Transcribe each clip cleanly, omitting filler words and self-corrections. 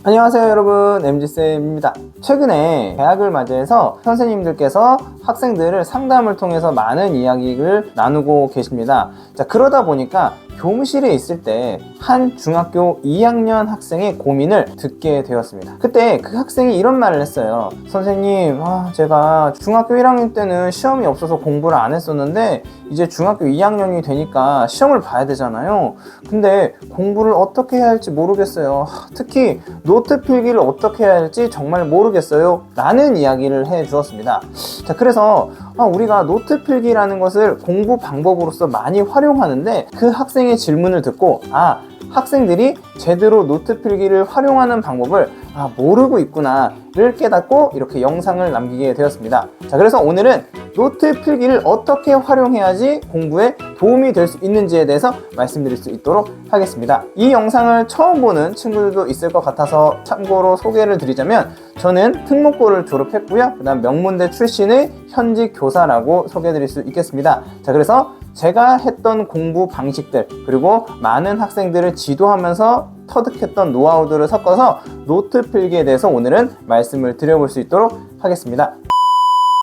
안녕하세요 여러분, MZ쌤입니다. 최근에 개학을 맞이해서 선생님들께서 학생들을 상담을 통해서 많은 이야기를 나누고 계십니다. 자, 그러다 보니까 교무실에 있을 때 한 중학교 2학년 학생의 고민을 듣게 되었습니다. 그때 그 학생이 이런 말을 했어요. 선생님, 제가 중학교 1학년 때는 시험이 없어서 공부를 안 했었는데 이제 중학교 2학년이 되니까 시험을 봐야 되잖아요. 근데 공부를 어떻게 해야 할지 모르겠어요. 특히 노트 필기를 어떻게 해야 할지 정말 모르겠어요 라는 이야기를 해 주었습니다. 자, 그래서 우리가 노트 필기라는 것을 공부 방법으로서 많이 활용하는데 그 학생의 질문을 듣고 학생들이 제대로 노트 필기를 활용하는 방법을 모르고 있구나를 깨닫고 이렇게 영상을 남기게 되었습니다. 자, 그래서 오늘은 노트 필기를 어떻게 활용해야지 공부에 도움이 될 수 있는지에 대해서 말씀드릴 수 있도록 하겠습니다. 이 영상을 처음 보는 친구들도 있을 것 같아서 참고로 소개를 드리자면, 저는 특목고를 졸업했고요, 그 다음 명문대 출신의 현직 교사라고 소개해드릴 수 있겠습니다. 자, 그래서 제가 했던 공부 방식들, 그리고 많은 학생들을 지도하면서 터득했던 노하우들을 섞어서 노트 필기에 대해서 오늘은 말씀을 드려볼 수 있도록 하겠습니다.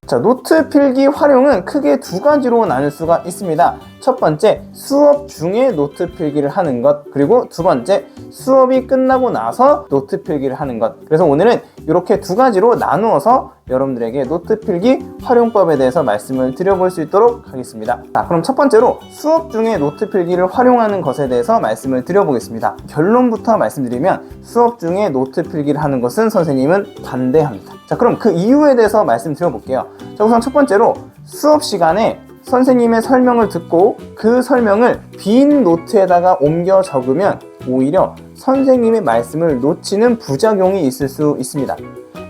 자, 노트 필기 활용은 크게 두 가지로 나눌 수가 있습니다. 첫 번째, 수업 중에 노트 필기를 하는 것, 그리고 두 번째, 수업이 끝나고 나서 노트 필기를 하는 것. 그래서 오늘은 이렇게 두 가지로 나누어서 여러분들에게 노트 필기 활용법에 대해서 말씀을 드려볼 수 있도록 하겠습니다. 자, 그럼 첫 번째로 수업 중에 노트 필기를 활용하는 것에 대해서 말씀을 드려보겠습니다. 결론부터 말씀드리면 수업 중에 노트 필기를 하는 것은 선생님은 반대합니다. 자, 그럼 그 이유에 대해서 말씀드려볼게요. 자, 우선 첫 번째로 수업 시간에 선생님의 설명을 듣고 그 설명을 빈 노트에다가 옮겨 적으면 오히려 선생님의 말씀을 놓치는 부작용이 있을 수 있습니다.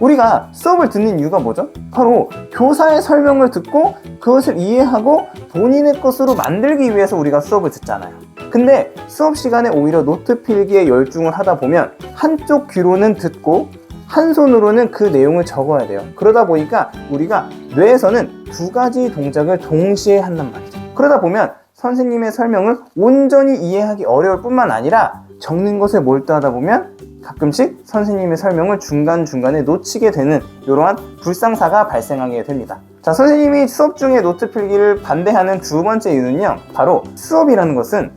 우리가 수업을 듣는 이유가 뭐죠? 바로 교사의 설명을 듣고 그것을 이해하고 본인의 것으로 만들기 위해서 우리가 수업을 듣잖아요. 근데 수업 시간에 오히려 노트 필기에 열중을 하다 보면 한쪽 귀로는 듣고 한 손으로는 그 내용을 적어야 돼요. 그러다 보니까 우리가 뇌에서는 두 가지 동작을 동시에 한단 말이죠. 그러다 보면 선생님의 설명을 온전히 이해하기 어려울 뿐만 아니라 적는 것에 몰두하다 보면 가끔씩 선생님의 설명을 중간중간에 놓치게 되는 이러한 불상사가 발생하게 됩니다. 자, 선생님이 수업 중에 노트 필기를 반대하는 두 번째 이유는요, 바로 수업이라는 것은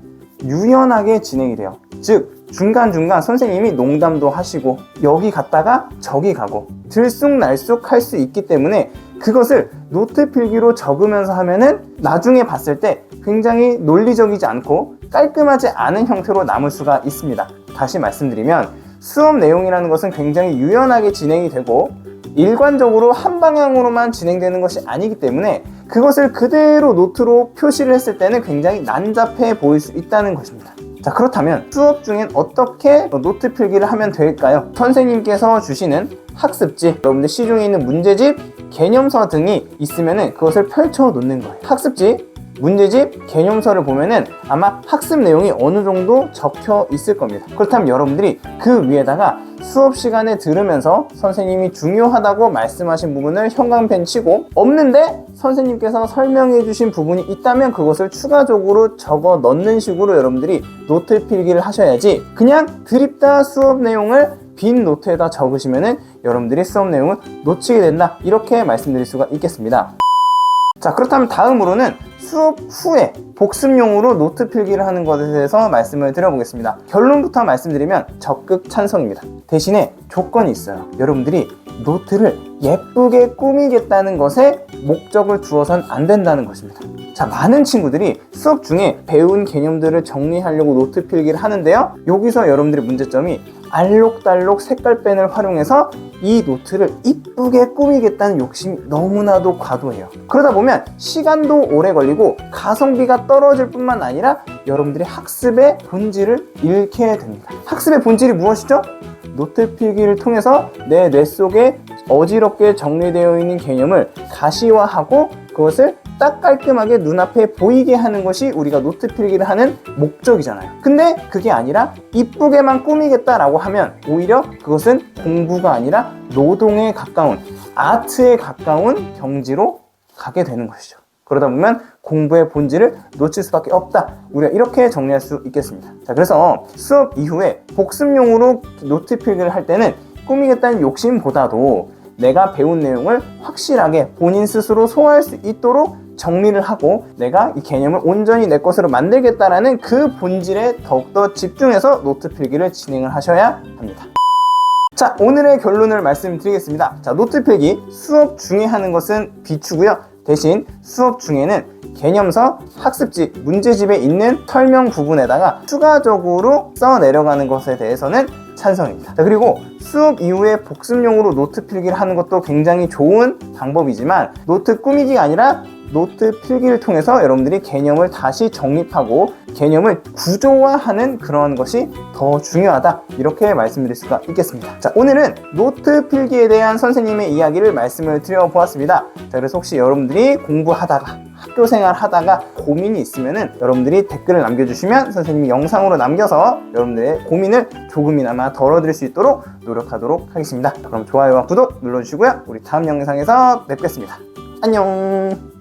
유연하게 진행이 돼요. 즉 중간중간 선생님이 농담도 하시고 여기 갔다가 저기 가고 들쑥날쑥 할 수 있기 때문에 그것을 노트 필기로 적으면서 하면은 나중에 봤을 때 굉장히 논리적이지 않고 깔끔하지 않은 형태로 남을 수가 있습니다. 다시 말씀드리면 수업 내용이라는 것은 굉장히 유연하게 진행이 되고 일관적으로 한 방향으로만 진행되는 것이 아니기 때문에 그것을 그대로 노트로 표시를 했을 때는 굉장히 난잡해 보일 수 있다는 것입니다. 자, 그렇다면 수업 중엔 어떻게 노트 필기를 하면 될까요? 선생님께서 주시는 학습지, 여러분들 시중에 있는 문제집, 개념서 등이 있으면 그것을 펼쳐 놓는 거예요. 학습지, 문제집, 개념서를 보면은 아마 학습 내용이 어느 정도 적혀 있을 겁니다. 그렇다면 여러분들이 그 위에다가 수업 시간에 들으면서 선생님이 중요하다고 말씀하신 부분을 형광펜 치고, 없는데 선생님께서 설명해 주신 부분이 있다면 그것을 추가적으로 적어 넣는 식으로 여러분들이 노트 필기를 하셔야지, 그냥 드립다 수업 내용을 빈 노트에다 적으시면은 여러분들이 수업 내용을 놓치게 된다, 이렇게 말씀드릴 수가 있겠습니다. 자, 그렇다면 다음으로는 수업 후에 복습용으로 노트 필기를 하는 것에 대해서 말씀을 드려보겠습니다. 결론부터 말씀드리면 적극 찬성입니다. 대신에 조건이 있어요. 여러분들이 노트를 예쁘게 꾸미겠다는 것에 목적을 두어선 안 된다는 것입니다. 자, 많은 친구들이 수업 중에 배운 개념들을 정리하려고 노트 필기를 하는데요, 여기서 여러분들의 문제점이 알록달록 색깔펜을 활용해서 이 노트를 이쁘게 꾸미겠다는 욕심이 너무나도 과도해요. 그러다 보면 시간도 오래 걸리고 가성비가 떨어질 뿐만 아니라 여러분들의 학습의 본질을 잃게 됩니다. 학습의 본질이 무엇이죠? 노트 필기를 통해서 내 뇌 속에 어지럽게 정리되어 있는 개념을 가시화하고 그것을 딱 깔끔하게 눈앞에 보이게 하는 것이 우리가 노트 필기를 하는 목적이잖아요. 근데 그게 아니라 이쁘게만 꾸미겠다라고 하면 오히려 그것은 공부가 아니라 노동에 가까운, 아트에 가까운 경지로 가게 되는 것이죠. 그러다 보면 공부의 본질을 놓칠 수밖에 없다. 우리가 이렇게 정리할 수 있겠습니다. 자, 그래서 수업 이후에 복습용으로 노트 필기를 할 때는 꾸미겠다는 욕심보다도 내가 배운 내용을 확실하게 본인 스스로 소화할 수 있도록 정리를 하고 내가 이 개념을 온전히 내 것으로 만들겠다라는 그 본질에 더욱더 집중해서 노트 필기를 진행을 하셔야 합니다. 자, 오늘의 결론을 말씀드리겠습니다. 자, 노트 필기 수업 중에 하는 것은 비추고요. 대신 수업 중에는 개념서, 학습지, 문제집에 있는 설명 부분에다가 추가적으로 써 내려가는 것에 대해서는 찬성입니다. 자, 그리고 수업 이후에 복습용으로 노트 필기를 하는 것도 굉장히 좋은 방법이지만 노트 꾸미기가 아니라 노트 필기를 통해서 여러분들이 개념을 다시 정립하고 개념을 구조화하는 그런 것이 더 중요하다, 이렇게 말씀드릴 수가 있겠습니다. 자, 오늘은 노트 필기에 대한 선생님의 이야기를 말씀을 드려보았습니다. 자, 그래서 혹시 여러분들이 공부하다가 학교 생활 하다가 고민이 있으면은 여러분들이 댓글을 남겨주시면 선생님이 영상으로 남겨서 여러분들의 고민을 조금이나마 덜어드릴 수 있도록 노력하도록 하겠습니다. 그럼 좋아요와 구독 눌러주시고요. 우리 다음 영상에서 뵙겠습니다. 안녕.